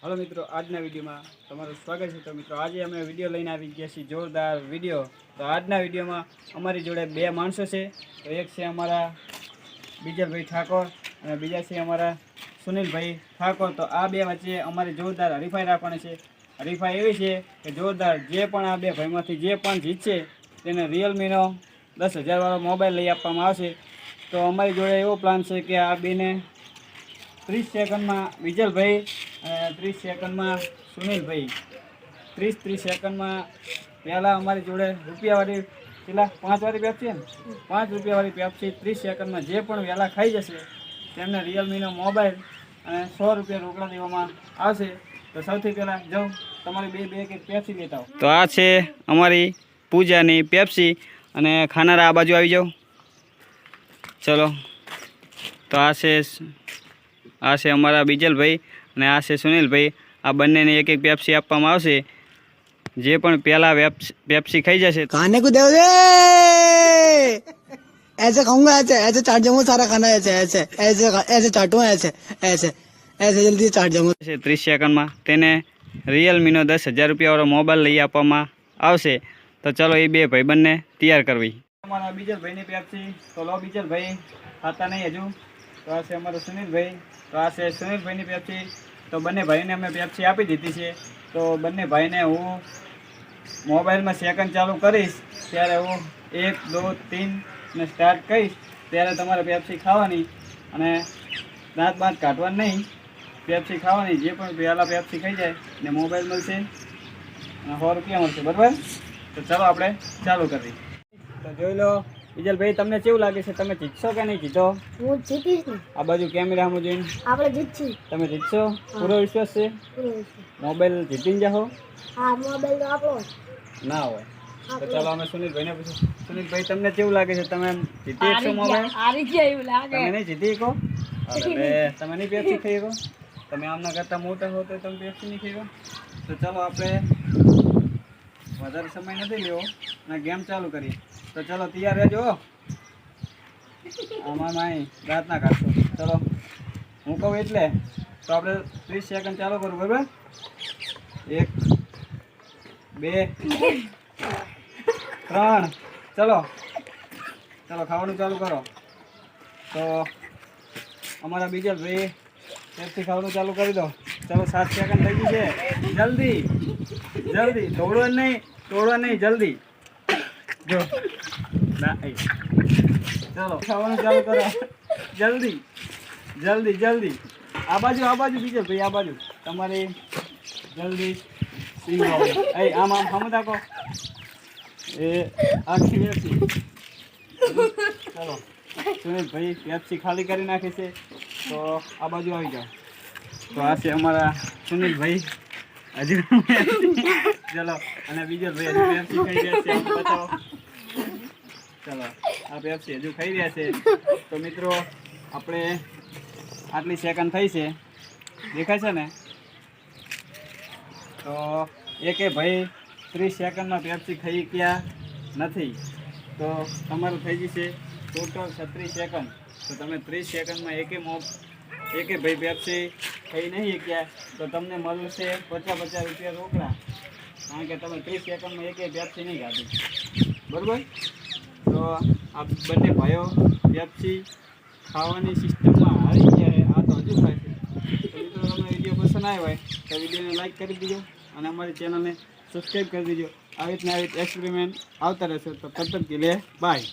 Hello मित्रों, आजना video में तमारुं स्वागत है। तो मित्रों, आज अमे विडियो लईने आवी गया छीए जोरदार विडियो। तो आजना विडियो में अमारी जोड़े बे माणसों है। तो एक से अमारा बीजल भाई ठाकोर और बीजा से अमारा सुनील भाई ठाकोर। तो आ बे वच्चे अमारी जोरदार हरीफाई राखवानी छे। हरीफाई एवी छे कि जोरदार जे पण आ बे भाईमांथी जे पण जीतशे तेने रियलमी नो 10,000 वाळो मोबाइल लई आपवामां आवशे। तो अमारी जोड़े एवो प्लान है कि आ बेने 30 सेकंड में विजल भाई, 30 सेकंड में सुनील भाई, 30 सेकंड में पहला अमारी जोड़े रुपया वाली पेला 5 वाली पेप्सी है, 5 रुपया वाली पेप्सी 30 सेकंड में जे पण वहेला खाई जशे तेमने रियलमी नो मोबाइल और 100 रुपया रोकड़ा देवामां आवशे। तो सौथी पहला जाओ तमारी बे एक पेप्सी लेता हो। तो आ छे अमारी पूजानी पेप्सी अने खानारा आ बाजू आवी जाओ। चलो, तो आ से अमारा बीजल भाई ने आ से सुनील भाई। आ बने ने एक एक पेप्सी आपवामां आवशे। जे पण पहला पेप्सी खाई जशे खाने को दे दे। ऐसे खाऊंगा, ऐसे ऐसे चाट जाऊंगा सारा खाना, ऐसे ऐसे ऐसे ऐसे चाटूंगा, ऐसे ऐसे ऐसे जल्दी चाट जाऊंगा। 30 सेकंड में तेने रियलमी नो 10,000 रुपया वाळो मोबाइल लई आपवामां आवशे। तो चलो ये बे भाई बने तैयार करवी। अमारा बीजल भाई ने पेप्सी। तो लो बीजल भाई खाता नहीं हजू। तो आ से अमारा सुनील भाई। तो आ से सुनील भाई ने पेप्सी। तो बने भाई ने अमे पेप्सी आपी दीधी छे। तो बने भाई ने हूँ मोबाइल में सेकंड चालू करीश त्यारे हूँ 1 2 3 ने स्टार्ट करीश त्यारे तमारे पेप्सी खावानी अने दांत बांत काढवाना नहीं। पेप्सी खावानी, जे पण पहला पेप्सी खाई जाए ने मोबाइल मळशे અને 100 रुपया मळशे, बराबर। तो चलो આપણે ચાલુ કરી। તો જોઈ લો વિજલ ભાઈ, તમને કેવું લાગે છે? તમે જીતશો કે નહીં જીતો? હું જીતીશ ને। આ બાજુ કેમેરામાં જોઈને આપણે જીતશું। તમે જીતશો? પૂરો વિશ્વાસ છે? પૂરો વિશ્વાસ। મોબાઈલ જીતીને જાઓ? હા, મોબાઈલ તો આપણો જ। ના હોય તો ચાલો અમે સુનિલભાઈને પૂછીએ। સુનિલભાઈ, તમને કેવું લાગે છે? તમે જીતી શકશો મોબાઈલ? હારી ગયા એવું લાગે। તમે નહીં જીતી શકો? અરે તમે નહીં પેપ્સી ખાઈ શકો? તમે આમના કરતાં મોટા હો તો તમે પેપ્સી નહીં ખાઈ શકો? તો ચાલો આપણે વધારે સમય નથી લેવો અને ગેમ ચાલુ કરીએ। તો ચાલો તૈયાર રહેજો। આમાં નહીં દાંત ના કાઢશો। ચલો હું કહું એટલે તો આપણે 30 સેકન્ડ ચાલુ કરું, બરાબર? 1 2 3 ચલો ચલો ખાવાનું ચાલુ કરો। તો અમારા બીજલ ભાઈ પેપ્સી ખાવાનું ચાલુ કરી દો। ચલો 7 સેકન્ડ થઈ ગઈ છે। જલ્દી જલ્દી, તોડો નહીં જલ્દી જો ના ચલો ખાવાનું ચાલુ કરો। જલ્દી જલ્દી જલ્દી આ બાજુ બીજો ભાઈ, આ બાજુ તમારી જલ્દી આમ આમ હમ તાકો એ આખી પેપ્સી। ચલો સુનિલ ભાઈ પેપ્સી ખાલી કરી નાખી છે। તો આ બાજુ આવી જાઓ। તો આ છે અમારા સુનિલ ભાઈ હજુ ચલો, અને બીજો ભાઈ હજુ પેપ્સી ખાઈ રહ્યા છે, આમ બતાવો। ચલો આ પેપ્સી હજુ ખાઈ રહ્યા છે। તો મિત્રો આપણે આટલી સેકન્ડ થઈ છે, દેખાય છે ને? તો એકે ભાઈ 30 સેકન્ડમાં પેપ્સી ખાઈ ગયા નથી। તો તમારું થઈ જશે ટોટલ 36 સેકન્ડ। તો તમે 30 સેકન્ડમાં એકે ભાઈ પેપ્સી ખાઈ નહીં ગયા તો તમને મળશે 50 રૂપિયા રોકડા, કારણ કે તમે 30 સેકન્ડમાં એકે પેપ્સી નહીં ખાધી, બરાબર? તો આ બંને ભાઈઓ પેપ્સી ખાવાની સિસ્ટમમાં હારી ગયા છે। આ તો હજુ ખાય છે। તો મિત્રો તમને વિડીયો પસંદ આવ્યો હોય તો વિડીયોને લાઈક કરી દીજો અને અમારી ચેનલને સબસ્ક્રાઈબ કરી દીજો। આવી રીતના એક્સપેરિમેન્ટ આવતા રહેશે। તો તબ તક કે લે બાય।